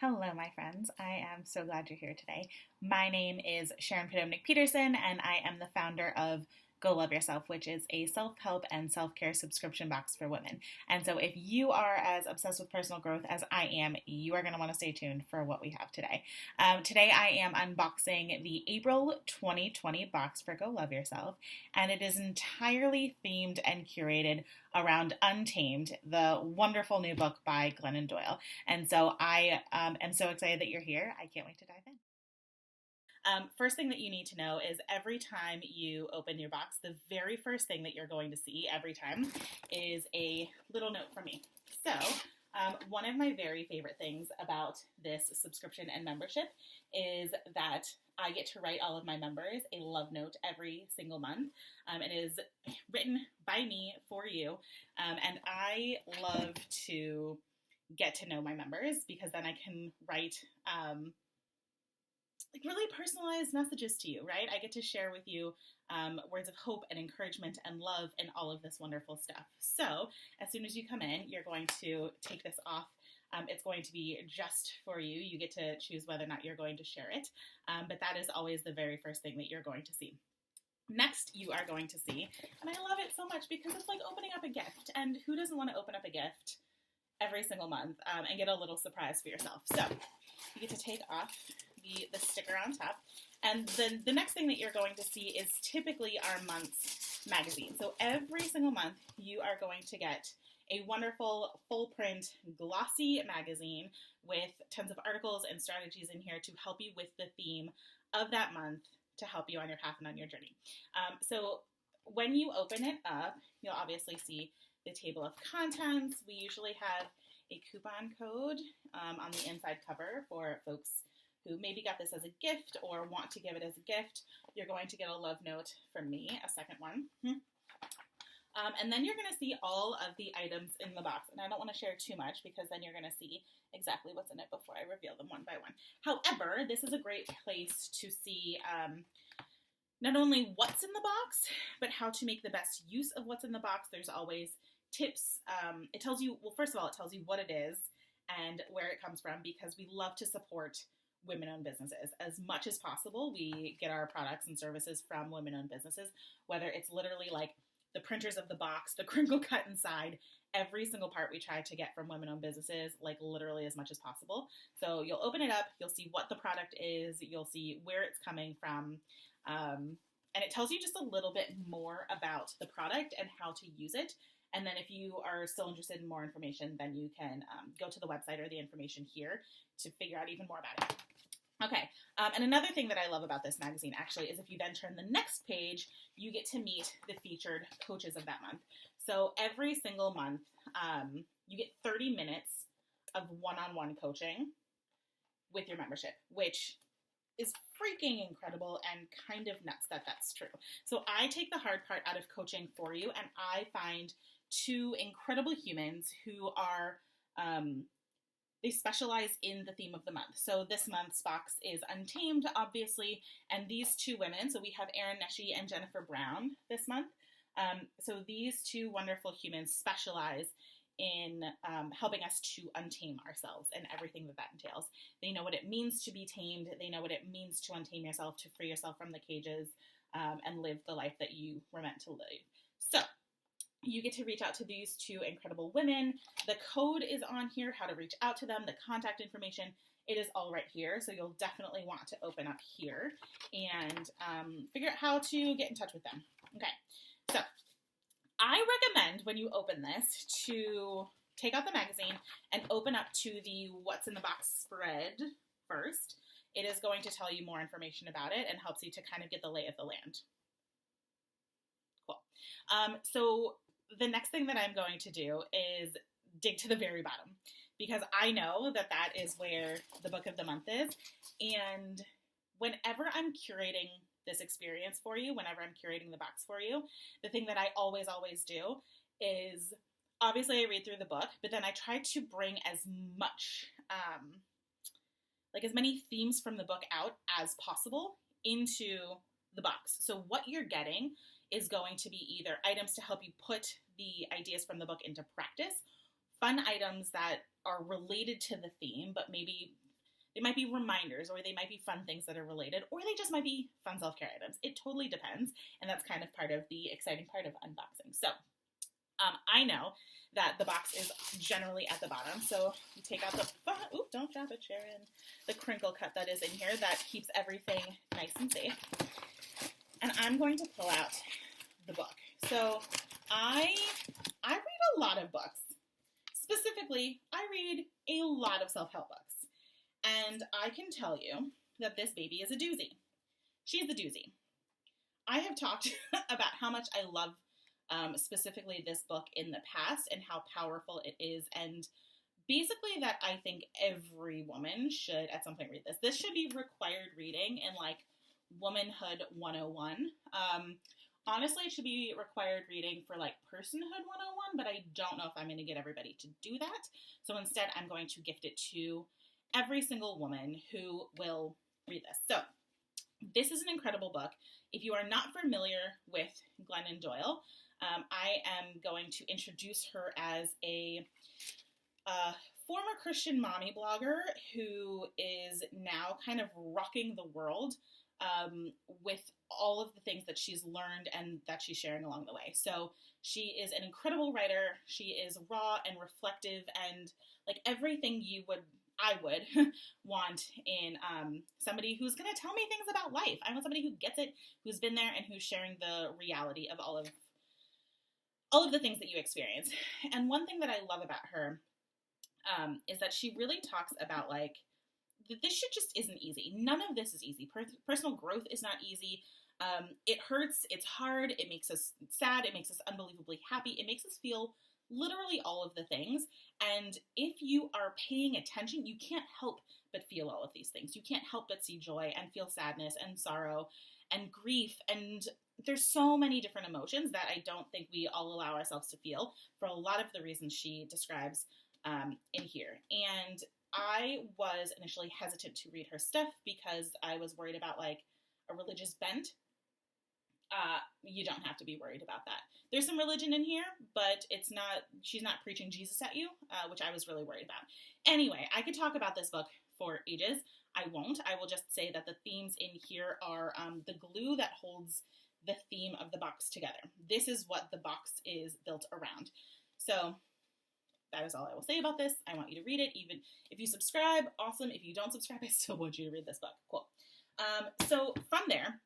Hello, my friends. I am so glad you're here today. My name is Sharon Podomnik-Peterson, and I am the founder of Go Love Yourself, which is a self-help and self-care subscription box for women. And so if you are as obsessed with personal growth as I am, you are going to want to stay tuned for what we have today. Today I am unboxing the April 2020 box for Go Love Yourself, and it is entirely themed and curated around Untamed, the wonderful new book by Glennon Doyle. And so I am so excited that you're here. I can't wait to dive in. First thing that you need to know is every time you open your box, the very first thing that you're going to see every time is a little note from me. So one of my very favorite things about this subscription and membership is that I get to write all of my members a love note every single month. It is written by me for you, and I love to get to know my members because then I can write really personalized messages to you, right? I get to share with you words of hope and encouragement and love and all of this wonderful stuff. So as soon as you come in, you're going to take this off. It's going to be just for you. You get to choose whether or not you're going to share it, but that is always the very first thing that you're going to see. Next, you are going to see, and I love it so much because it's like opening up a gift, and who doesn't want to open up a gift every single month and get a little surprise for yourself? So you get to take off the sticker on top. And then the next thing that you're going to see is typically our month's magazine. So every single month you are going to get a wonderful full print glossy magazine with tons of articles and strategies in here to help you with the theme of that month to help you on your path and on your journey. So when you open it up, you'll obviously see the table of contents. We usually have a coupon code on the inside cover for folks who maybe got this as a gift or want to give it as a gift. You're going to get a love note from me, a second one. And then you're going to see all of the items in the box. And I don't want to share too much because then you're going to see exactly what's in it before I reveal them one by one. However, this is a great place to see not only what's in the box, but how to make the best use of what's in the box. There's always tips. It tells you, well, first of all, it tells you what it is and where it comes from because we love to support women-owned businesses. As much as possible, we get our products and services from women-owned businesses, whether it's literally like the printers of the box, the crinkle cut inside, every single part we try to get from women-owned businesses, like literally as much as possible. So you'll open it up, you'll see what the product is, you'll see where it's coming from, and it tells you just a little bit more about the product and how to use it. And then if you are still interested in more information, then you can go to the website or the information here to figure out even more about it. Okay, and another thing that I love about this magazine actually is if you then turn the next page, you get to meet the featured coaches of that month. So every single month, you get 30 minutes of one-on-one coaching with your membership, which is freaking incredible and kind of nuts that that's true. So I take the hard part out of coaching for you, and I find two incredible humans who are they specialize in the theme of the month. So this month's box is Untamed, obviously, and these two women, so we have Erin Neshi and Jennifer Brown this month. So these two wonderful humans specialize in helping us to untame ourselves and everything that that entails. They know what it means to be tamed. They know what it means to untame yourself, to free yourself from the cages, and live the life that you were meant to live. So you get to reach out to these two incredible women. The code is on here, how to reach out to them, the contact information. It is all right here, so you'll definitely want to open up here and figure out how to get in touch with them. Okay, so I recommend when you open this to take out the magazine and open up to the What's in the Box spread first. It is going to tell you more information about it and helps you to kind of get the lay of the land. Cool. So the next thing that I'm going to do is dig to the very bottom because I know that that is where the book of the month is. And whenever I'm curating this experience for you, whenever I'm curating the box for you, the thing that I always do is obviously I read through the book, but then I try to bring as much, as many themes from the book out as possible into the box. So what you're getting is going to be either items to help you put the ideas from the book into practice, fun items that are related to the theme, but maybe They might be reminders, or they might be fun things that are related, or they just might be fun self-care items. It totally depends, and that's kind of part of the exciting part of unboxing. So I know that the box is generally at the bottom, so you take out the, ooh, don't drop it, Sharon, the crinkle cut that is in here that keeps everything nice and safe. And I'm going to pull out the book. So I read a lot of books. Specifically, I read a lot of self-help books. And I can tell you that this baby is a doozy. She's the doozy. I have talked about how much I love specifically this book in the past and how powerful it is, and basically that I think every woman should at some point read this. This should be required reading in like Womanhood 101. Honestly, it should be required reading for like Personhood 101, but I don't know if I'm going to get everybody to do that. So instead, I'm going to gift it to every single woman who will read this. So this is an incredible book. If you are not familiar with Glennon Doyle, I am going to introduce her as a former Christian mommy blogger who is now kind of rocking the world with all of the things that she's learned and that she's sharing along the way. So she is an incredible writer. She is raw and reflective and like everything I would want in somebody who's going to tell me things about life. I want somebody who gets it, who's been there, and who's sharing the reality of all of the things that you experience. And one thing that I love about her is that she really talks about like, this shit just isn't easy. None of this is easy. Personal growth is not easy. It hurts. It's hard. It makes us sad. It makes us unbelievably happy. It makes us feel literally all of the things. And if you are paying attention, you can't help but feel all of these things. You can't help but see joy and feel sadness and sorrow and grief. And there's so many different emotions that I don't think we all allow ourselves to feel for a lot of the reasons she describes in here. And I was initially hesitant to read her stuff because I was worried about like a religious bent. You don't have to be worried about that. There's some religion in here, but she's not preaching Jesus at you, which I was really worried about. Anyway, I could talk about this book for ages. I won't. I will just say that the themes in here are the glue that holds the theme of the box together. This is what the box is built around. So that is all I will say about this. I want you to read it. Even if you subscribe, awesome. If you don't subscribe, I still want you to read this book. Cool. So from there,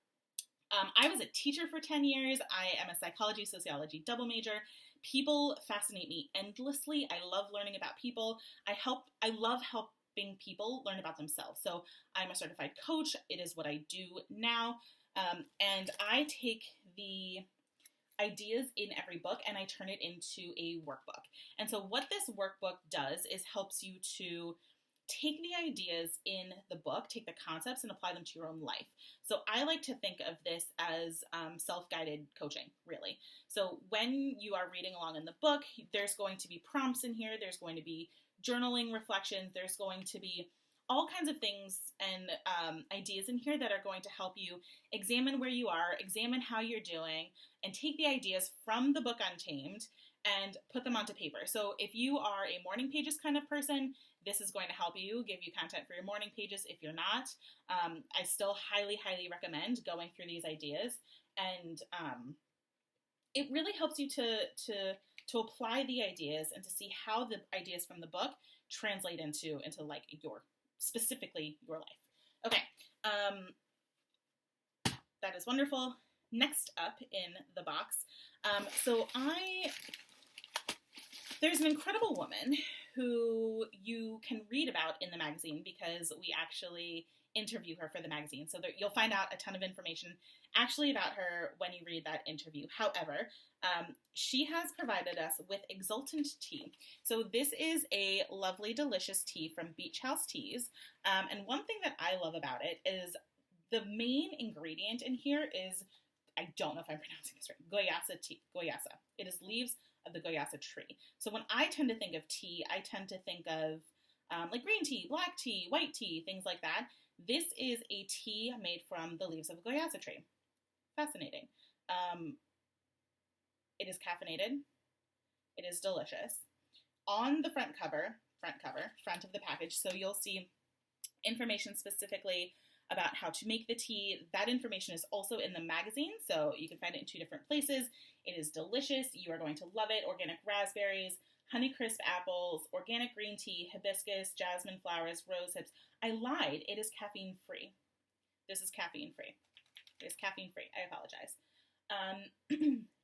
I was a teacher for 10 years. I am a psychology, sociology double major. People fascinate me endlessly. I love learning about people. I love helping people learn about themselves. So I'm a certified coach. It is what I do now. And I take the ideas in every book and I turn it into a workbook. And so what this workbook does is helps you to take the ideas in the book, take the concepts, and apply them to your own life. So I like to think of this as self-guided coaching, really. So when you are reading along in the book, there's going to be prompts in here, there's going to be journaling reflections, there's going to be all kinds of things and ideas in here that are going to help you examine where you are, examine how you're doing, and take the ideas from the book Untamed and put them onto paper. So if you are a morning pages kind of person, this is going to help you, give you content for your morning pages. If you're not, I still highly, highly recommend going through these ideas. And it really helps you to apply the ideas and to see how the ideas from the book translate into like specifically your life. Okay, that is wonderful. Next up in the box, there's an incredible woman who you can read about in the magazine because we actually interview her for the magazine. So you'll find out a ton of information actually about her when you read that interview. However, she has provided us with Exultant tea. So this is a lovely, delicious tea from Beach House Teas. And one thing that I love about it is the main ingredient in here is, I don't know if I'm pronouncing this right, Goyasa tea. Goyasa. It is leaves of the Goyasa tree. So when I tend to think of tea, I tend to think of like green tea, black tea, white tea, things like that. This is a tea made from the leaves of a Goyasa tree. Fascinating. It is caffeinated. It is delicious. On the front of the package, so you'll see information specifically about how to make the tea. That information is also in the magazine, so you can find it in 2 different places. It is delicious. You are going to love it. Organic raspberries, Honeycrisp apples, organic green tea, hibiscus, jasmine flowers, rose hips. I lied. It is caffeine free. This is caffeine free. It is caffeine free. I apologize.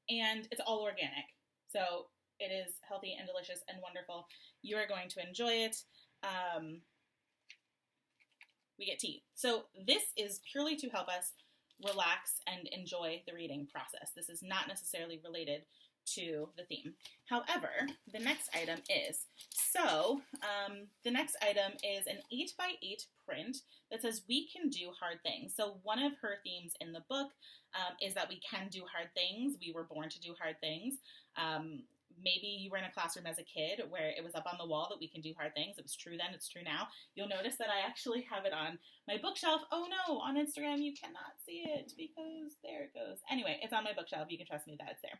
And it's all organic. So it is healthy and delicious and wonderful. You are going to enjoy it. We get tea. So this is purely to help us relax and enjoy the reading process. This is not necessarily related to the theme. However, the next item is, the next item is an 8x8 print that says we can do hard things. So one of her themes in the book is that we can do hard things. We were born to do hard things. Maybe you were in a classroom as a kid where it was up on the wall that we can do hard things. It was true then, it's true now. You'll notice that I actually have it on my bookshelf. Oh no, on Instagram you cannot see it because there it goes. Anyway, it's on my bookshelf. You can trust me that it's there.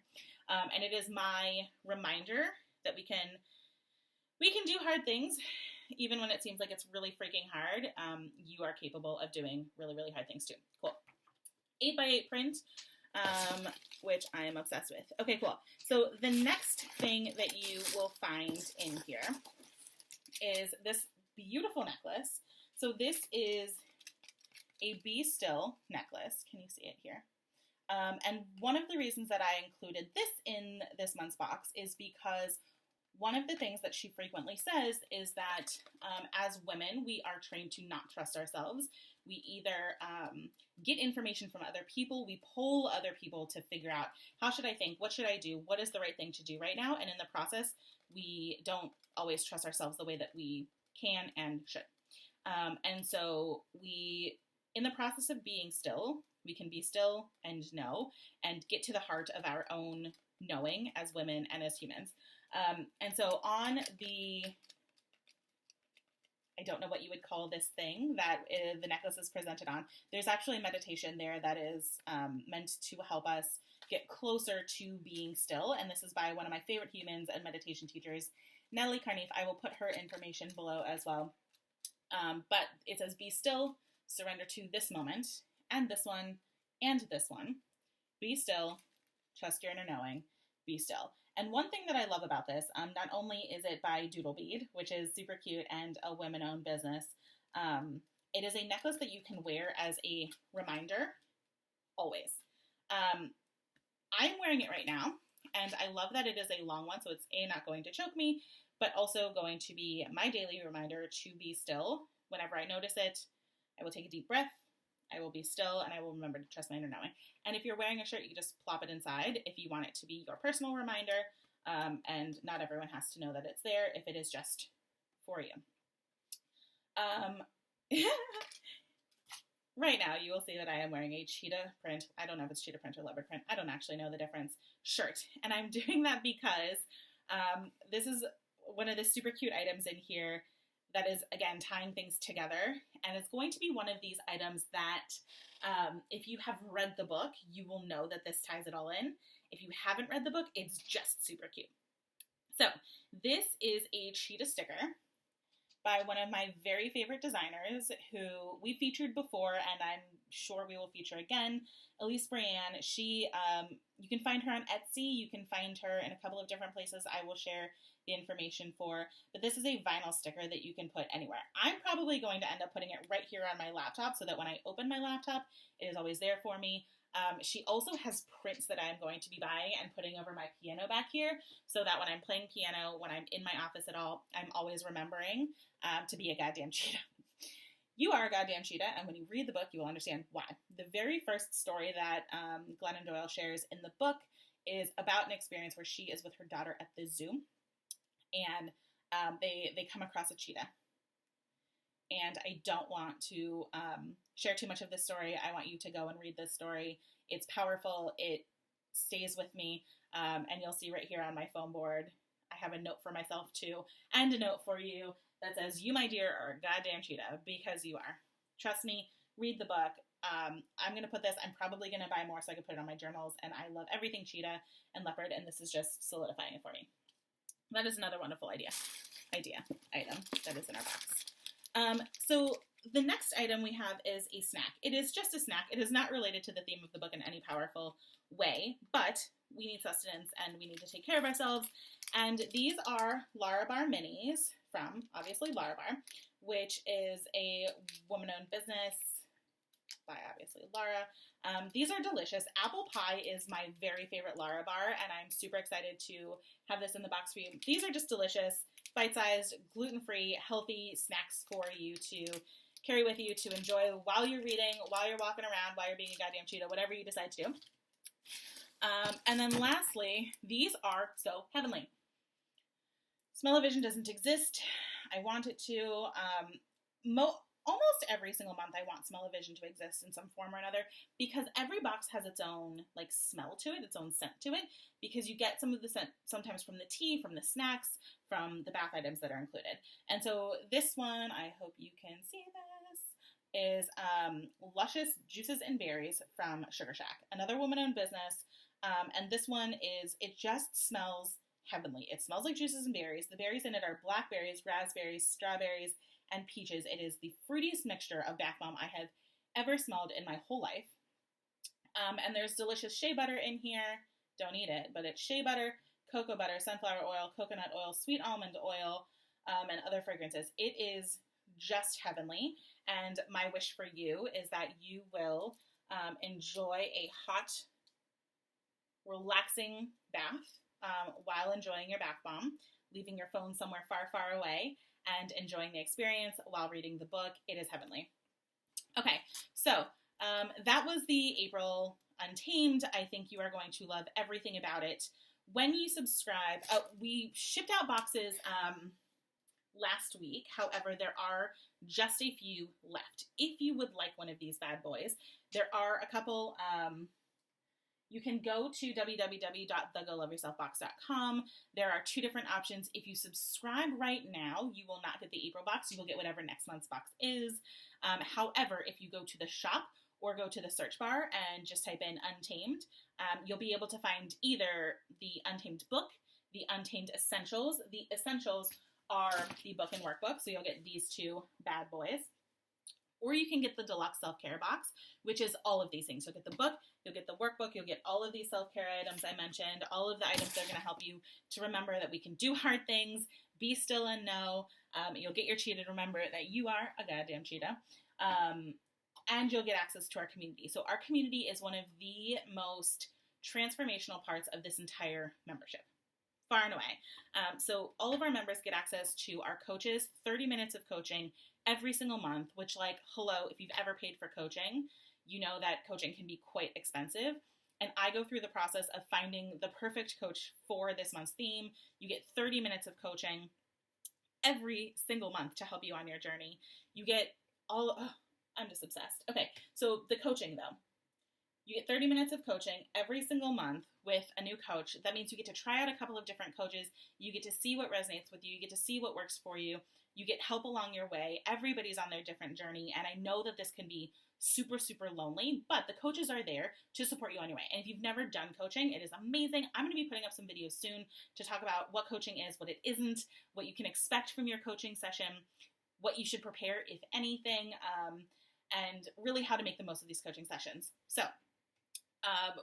And it is my reminder that we can do hard things even when it seems like it's really freaking hard. You are capable of doing really, really hard things too. Cool. 8x8 print. Which I am obsessed with. Okay, cool. So the next thing that you will find in here is this beautiful necklace. So this is a Be Still necklace. Can you see it here? And one of the reasons that I included this in this month's box is because one of the things that she frequently says is that as women, we are trained to not trust ourselves. We either get information from other people, we poll other people to figure out, how should I think, what should I do, what is the right thing to do right now, and in the process, we don't always trust ourselves the way that we can and should. And so in the process of being still, we can be still and know, and get to the heart of our own knowing as women and as humans. And so on the, I don't know what you would call this thing that the necklace is presented on, there's actually a meditation there that is meant to help us get closer to being still. And this is by one of my favorite humans and meditation teachers, Natalie Carneef. I will put her information below as well. But it says, be still, surrender to this moment, and this one, and this one. Be still, trust your inner knowing, be still. And one thing that I love about this, not only is it by Doodle Bead, which is super cute and a women-owned business, it is a necklace that you can wear as a reminder, always. I'm wearing it right now, and I love that it is a long one, so it's not going to choke me, but also going to be my daily reminder to be still. Whenever I notice it, I will take a deep breath, I will be still, and I will remember to trust my inner knowing. And if you're wearing a shirt, you can just plop it inside if you want it to be your personal reminder, and not everyone has to know that it's there if it is just for you. Right now, you will see that I am wearing a cheetah print, I don't know if it's cheetah print or leopard print, I don't actually know the difference, shirt. And I'm doing that because this is one of the super cute items in here that is, again, tying things together. And it's going to be one of these items that if you have read the book, you will know that this ties it all in. If you haven't read the book, it's just super cute. So this is a cheetah sticker by one of my very favorite designers who we featured before, and I'm sure we will feature again, Elise Brianne. She, you can find her on Etsy. You can find her in a couple of different places I will share the information for, but this is a vinyl sticker that you can put anywhere. I'm probably going to end up putting it right here on my laptop so that when I open my laptop, it is always there for me. She also has prints that I'm going to be buying and putting over my piano back here so that when I'm playing piano, when I'm in my office at all, I'm always remembering to be a goddamn cheetah. You are a goddamn cheetah, and when you read the book, you will understand why. The very first story that Glennon Doyle shares in the book is about an experience where she is with her daughter at the zoo, and they come across a cheetah. And I don't want to share too much of this story. I want you to go and read this story. It's powerful. It stays with me. And you'll see right here on my foam board, I have a note for myself too, and a note for you that says, you, my dear, are a goddamn cheetah, because you are. Trust me, read the book. I'm going to put this, I'm probably going to buy more so I can put it on my journals, and I love everything cheetah and leopard, and this is just solidifying it for me. That is another wonderful item that is in our box. So the next item we have is a snack. It is just a snack. It is not related to the theme of the book in any powerful way, but we need sustenance and we need to take care of ourselves. And these are Larabar Minis from, obviously, Larabar, which is a woman-owned business by, obviously, Lara. These are delicious. Apple pie is my very favorite Larabar, and I'm super excited to have this in the box for you. These are just delicious, bite-sized, gluten-free, healthy snacks for you to carry with you to enjoy while you're reading, while you're walking around, while you're being a goddamn Cheeto, whatever you decide to do. And then lastly, these are so heavenly. Smell-O-Vision doesn't exist. I want it to. Almost every single month I want Smell-O-Vision to exist in some form or another, because every box has its own like smell to it, its own scent to it, because you get some of the scent sometimes from the tea, from the snacks, from the bath items that are included. And so this one, I hope you can see this, is Luscious Juices and Berries from Sugar Shack, another woman-owned business. And this one it just smells heavenly. It smells like juices and berries. The berries in it are blackberries, raspberries, strawberries, and peaches. It is the fruitiest mixture of bath bomb I have ever smelled in my whole life. And there's delicious shea butter in here. Don't eat it, but it's shea butter, cocoa butter, sunflower oil, coconut oil, sweet almond oil, and other fragrances. It is just heavenly. And my wish for you is that you will enjoy a hot, relaxing bath while enjoying your bath bomb, leaving your phone somewhere far, far away, and enjoying the experience while reading the book. It is heavenly. Okay, so that was the April Untamed. I think you are going to love everything about it. When you subscribe, we shipped out boxes last week. However, there are just a few left. If you would like one of these bad boys, there are a couple. You can go to www.thegoloveyourselfbox.com. There are two different options. If you subscribe right now, you will not get the April box. You will get whatever next month's box is. However, if you go to the shop or go to the search bar and just type in Untamed, you'll be able to find either the Untamed book, the Untamed Essentials. The Essentials are the book and workbook, so you'll get these two bad boys. Or you can get the deluxe self-care box, which is all of these things. You'll get the book, you'll get the workbook, you'll get all of these self-care items I mentioned, all of the items that are going to help you to remember that we can do hard things, be still and know. You'll get your cheetah to remember that you are a goddamn cheetah. And you'll get access to our community. So our community is one of the most transformational parts of this entire membership. Far and away. So all of our members get access to our coaches, 30 minutes of coaching every single month, which, like, hello, if you've ever paid for coaching, you know that coaching can be quite expensive. And I go through the process of finding the perfect coach for this month's theme. You get 30 minutes of coaching every single month to help you on your journey. You get I'm just obsessed. Okay, so the coaching, though. You get 30 minutes of coaching every single month with a new coach. That means you get to try out a couple of different coaches. You get to see what resonates with you. You get to see what works for you. You get help along your way. Everybody's on their different journey. And I know that this can be super, super lonely, but the coaches are there to support you on your way. And if you've never done coaching, it is amazing. I'm going to be putting up some videos soon to talk about what coaching is, what it isn't, what you can expect from your coaching session, what you should prepare, if anything, and really how to make the most of these coaching sessions. So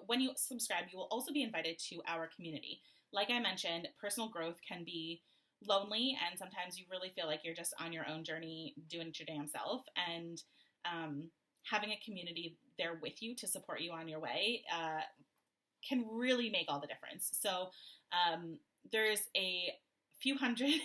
when you subscribe, you will also be invited to our community. Like I mentioned, personal growth can be lonely, and sometimes you really feel like you're just on your own journey doing it your damn self. And having a community there with you to support you on your way can really make all the difference. So there's a few hundred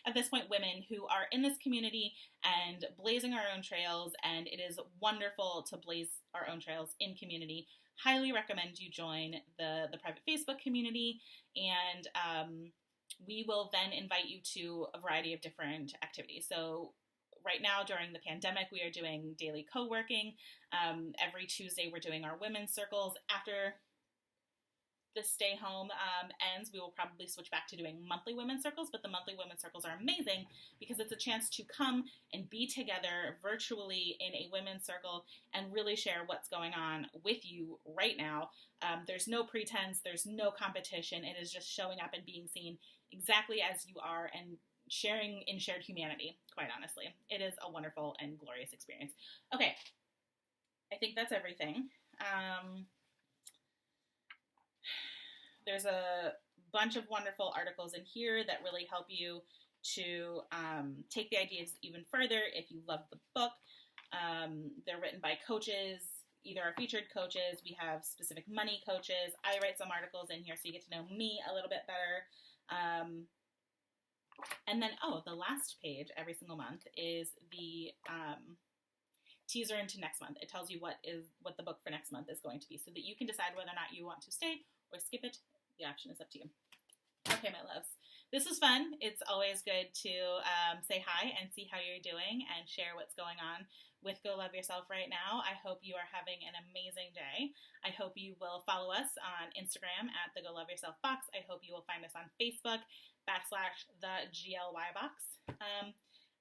at this point women who are in this community and blazing our own trails, and it is wonderful to blaze our own trails in community. Highly recommend you join the private Facebook community, and we will then invite you to a variety of different activities. So right now during the pandemic, we are doing daily co-working. Every Tuesday we're doing our women's circles. After this stay home ends, we will probably switch back to doing monthly women's circles, but the monthly women's circles are amazing because it's a chance to come and be together virtually in a women's circle and really share what's going on with you right now. There's no pretense, there's no competition. It is just showing up and being seen exactly as you are and sharing in shared humanity, quite honestly. It is a wonderful and glorious experience. Okay, I think that's everything. There's a bunch of wonderful articles in here that really help you to take the ideas even further if you love the book. They're written by coaches, either our featured coaches, we have specific money coaches. I write some articles in here so you get to know me a little bit better. And then, the last page every single month is the teaser into next month. It tells you what the book for next month is going to be so that you can decide whether or not you want to stay or skip it. The option is up to you. Okay, my loves. This was fun. It's always good to say hi and see how you're doing and share what's going on with Go Love Yourself right now. I hope you are having an amazing day. I hope you will follow us on Instagram at the Go Love Yourself box. I hope you will find us on Facebook /the GLY box.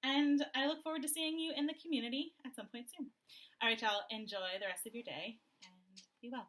And I look forward to seeing you in the community at some point soon. All right, y'all. Enjoy the rest of your day and be well.